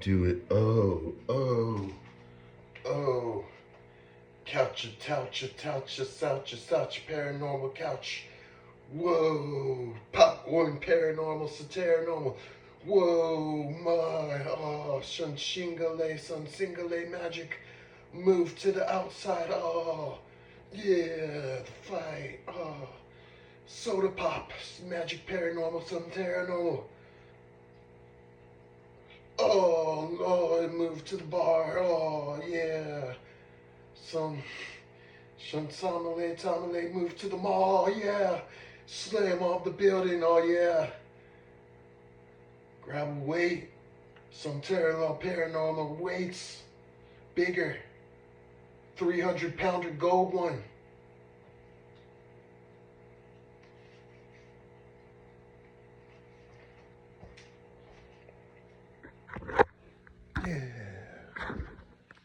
do it. Oh, oh, oh. Couch, touch, paranormal couch. Whoa, popcorn, paranormal, sataranormal. Whoa, my, oh, sun singale magic. Move to the outside, oh, yeah, the fight, oh. Soda pop, magic, paranormal, sun paranormal. Oh, oh, it moved to the bar, oh, yeah. Some Tamale moved to the mall, yeah. Slam off the building, oh yeah. Grab a weight. Some paranormal weights. Bigger. 300-pounder gold one. Yeah.